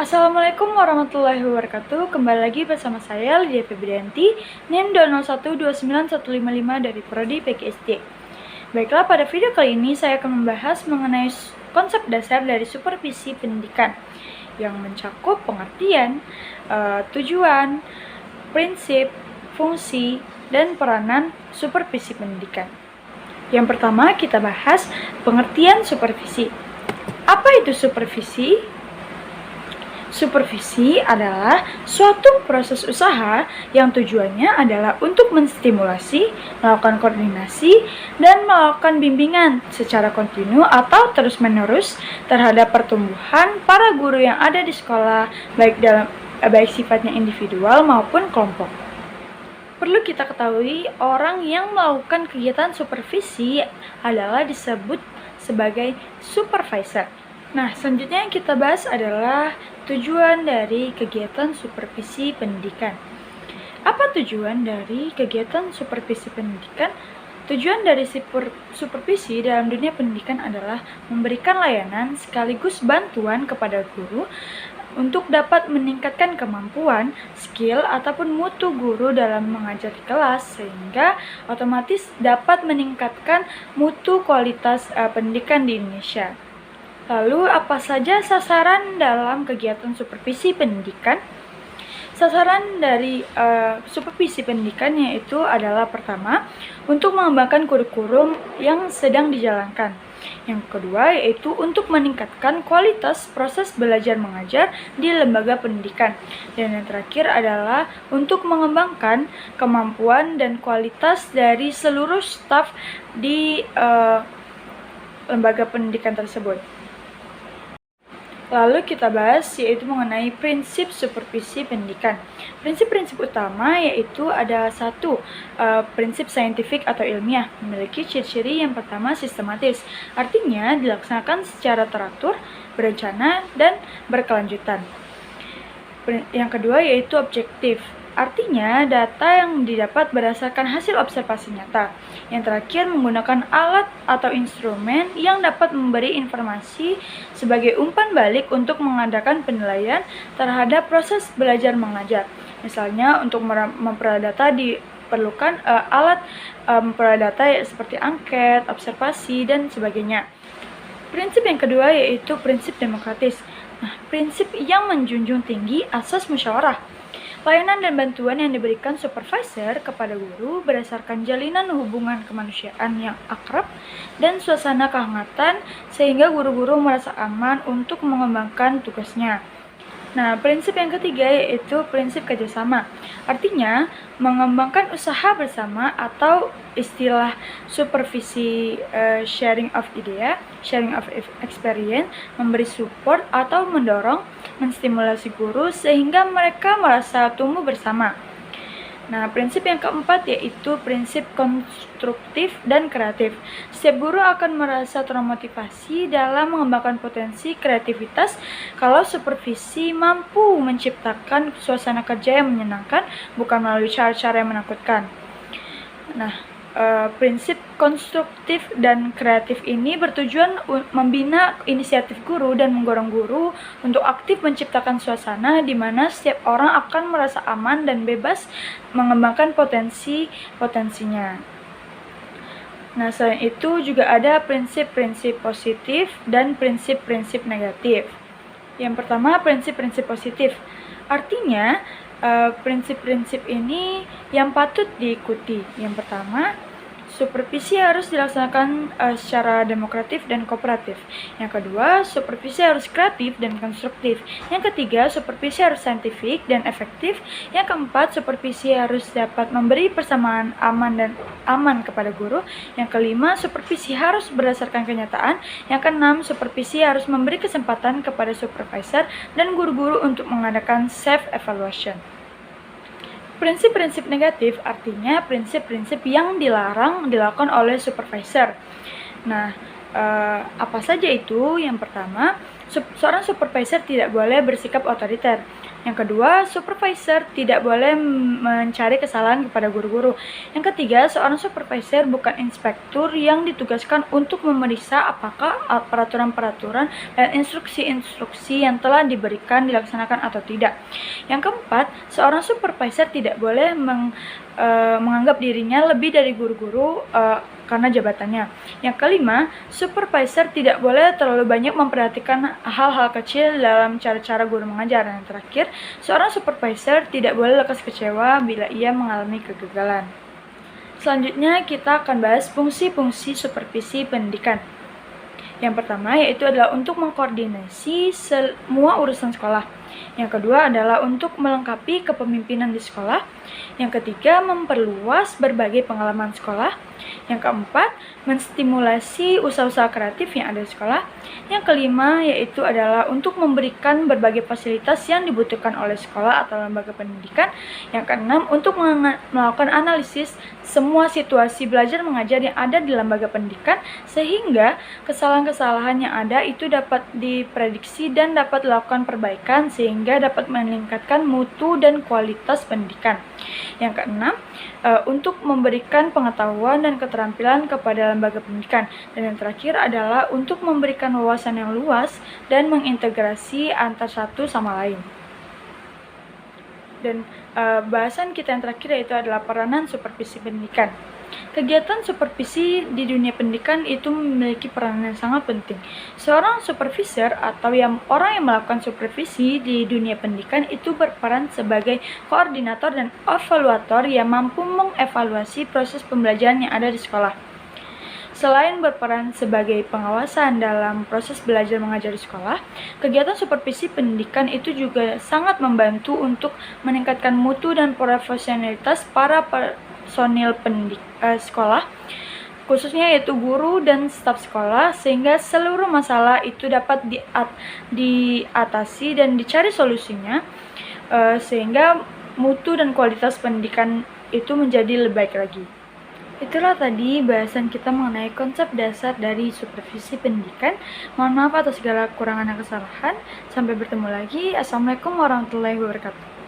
Assalamualaikum warahmatullahi wabarakatuh. Kembali lagi bersama saya Lydia Febrianti, NIM 201-29155 dari Prodi PGSD. Baiklah, pada video kali ini saya akan membahas mengenai konsep dasar dari supervisi pendidikan yang mencakup pengertian, tujuan, prinsip, fungsi, dan peranan supervisi pendidikan. Yang pertama kita bahas pengertian supervisi. Apa itu supervisi? Supervisi adalah suatu proses usaha yang tujuannya adalah untuk menstimulasi, melakukan koordinasi, dan melakukan bimbingan secara kontinu atau terus-menerus terhadap pertumbuhan para guru yang ada di sekolah, baik sifatnya individual maupun kelompok. Perlu kita ketahui, orang yang melakukan kegiatan supervisi adalah disebut sebagai supervisor. Nah, selanjutnya yang kita bahas adalah tujuan dari kegiatan supervisi pendidikan. Apa tujuan dari kegiatan supervisi pendidikan? Tujuan dari supervisi dalam dunia pendidikan adalah memberikan layanan sekaligus bantuan kepada guru untuk dapat meningkatkan kemampuan, skill, ataupun mutu guru dalam mengajar di kelas, sehingga otomatis dapat meningkatkan mutu kualitas pendidikan di Indonesia. Lalu, apa saja sasaran dalam kegiatan supervisi pendidikan? Sasaran dari supervisi pendidikan yaitu adalah pertama, untuk mengembangkan kurikulum yang sedang dijalankan. Yang kedua yaitu untuk meningkatkan kualitas proses belajar mengajar di lembaga pendidikan. Dan yang terakhir adalah untuk mengembangkan kemampuan dan kualitas dari seluruh staf di lembaga pendidikan tersebut. Lalu kita bahas yaitu mengenai prinsip supervisi pendidikan. Prinsip-prinsip utama yaitu ada satu, prinsip saintifik atau ilmiah, memiliki ciri-ciri yang pertama sistematis, artinya dilaksanakan secara teratur, berencana, dan berkelanjutan. Yang kedua yaitu objektif, artinya data yang didapat berdasarkan hasil observasi nyata. Yang terakhir menggunakan alat atau instrumen yang dapat memberi informasi sebagai umpan balik untuk mengadakan penilaian terhadap proses belajar mengajar. Misalnya untuk memperoleh data diperlukan alat memperoleh data seperti angket, observasi, dan sebagainya. Prinsip yang kedua yaitu prinsip demokratis. Nah, prinsip yang menjunjung tinggi asas musyawarah. Layanan dan bantuan yang diberikan supervisor kepada guru berdasarkan jalinan hubungan kemanusiaan yang akrab dan suasana kehangatan sehingga guru-guru merasa aman untuk mengembangkan tugasnya. Nah, prinsip yang ketiga yaitu prinsip kerjasama. Artinya, mengembangkan usaha bersama atau istilah supervisi sharing of idea, sharing of experience, memberi support atau mendorong, menstimulasi guru sehingga mereka merasa tumbuh bersama. Nah, prinsip yang keempat yaitu prinsip konstruktif dan kreatif. Setiap guru akan merasa termotivasi dalam mengembangkan potensi kreativitas kalau supervisi mampu menciptakan suasana kerja yang menyenangkan, bukan melalui cara-cara yang menakutkan. Nah, prinsip konstruktif dan kreatif ini bertujuan membina inisiatif guru dan mendorong guru untuk aktif menciptakan suasana di mana setiap orang akan merasa aman dan bebas mengembangkan potensinya. Nah, selain itu juga ada prinsip-prinsip positif dan prinsip-prinsip negatif. Yang pertama, prinsip-prinsip positif. Artinya, prinsip-prinsip ini yang patut diikuti. Yang pertama, supervisi harus dilaksanakan secara demokratif dan kooperatif. Yang kedua, supervisi harus kreatif dan konstruktif. Yang ketiga, supervisi harus saintifik dan efektif. Yang keempat, supervisi harus dapat memberi persamaan aman kepada guru. Yang kelima, supervisi harus berdasarkan kenyataan. Yang keenam, supervisi harus memberi kesempatan kepada supervisor dan guru-guru untuk mengadakan self-evaluation. Prinsip-prinsip negatif artinya prinsip-prinsip yang dilarang dilakukan oleh supervisor. Nah, apa saja itu? Yang pertama, Seorang supervisor tidak boleh bersikap otoriter. Yang kedua, supervisor tidak boleh mencari kesalahan kepada guru-guru. Yang ketiga, seorang supervisor bukan inspektur yang ditugaskan untuk memeriksa apakah peraturan-peraturan dan instruksi-instruksi yang telah diberikan dilaksanakan atau tidak. Yang keempat, seorang supervisor tidak boleh menganggap dirinya lebih dari guru-guru karena jabatannya. Yang kelima, supervisor tidak boleh terlalu banyak memperhatikan hal-hal kecil dalam cara-cara guru mengajar. Yang terakhir, seorang supervisor tidak boleh lekas kecewa bila ia mengalami kegagalan. Selanjutnya kita akan bahas fungsi-fungsi supervisi pendidikan. Yang pertama yaitu adalah untuk mengkoordinasi semua urusan sekolah. Yang kedua adalah untuk melengkapi kepemimpinan di sekolah. Yang ketiga, memperluas berbagai pengalaman sekolah. Yang keempat, menstimulasi usaha-usaha kreatif yang ada di sekolah. Yang kelima yaitu adalah untuk memberikan berbagai fasilitas yang dibutuhkan oleh sekolah atau lembaga pendidikan. Yang keenam, untuk melakukan analisis semua situasi belajar mengajar yang ada di lembaga pendidikan sehingga kesalahan-kesalahan yang ada itu dapat diprediksi dan dapat dilakukan perbaikan sehingga dapat meningkatkan mutu dan kualitas pendidikan. Yang keenam, untuk memberikan pengetahuan dan keterampilan kepada lembaga pendidikan. Dan yang terakhir adalah untuk memberikan wawasan yang luas dan mengintegrasi antar satu sama lain. Dan bahasan kita yang terakhir yaitu adalah peranan supervisi pendidikan. Kegiatan supervisi di dunia pendidikan itu memiliki peranan yang sangat penting. Seorang supervisor atau orang yang melakukan supervisi di dunia pendidikan itu berperan sebagai koordinator dan evaluator yang mampu mengevaluasi proses pembelajaran yang ada di sekolah. Selain berperan sebagai pengawasan dalam proses belajar mengajar di sekolah, kegiatan supervisi pendidikan itu juga sangat membantu untuk meningkatkan mutu dan profesionalitas para personil sekolah, khususnya yaitu guru dan staf sekolah, sehingga seluruh masalah itu dapat diatasi dan dicari solusinya, sehingga mutu dan kualitas pendidikan itu menjadi lebih baik lagi. Itulah tadi bahasan kita mengenai konsep dasar dari supervisi pendidikan. Mohon maaf atas segala kekurangan dan kesalahan. Sampai bertemu lagi. Assalamualaikum warahmatullahi wabarakatuh.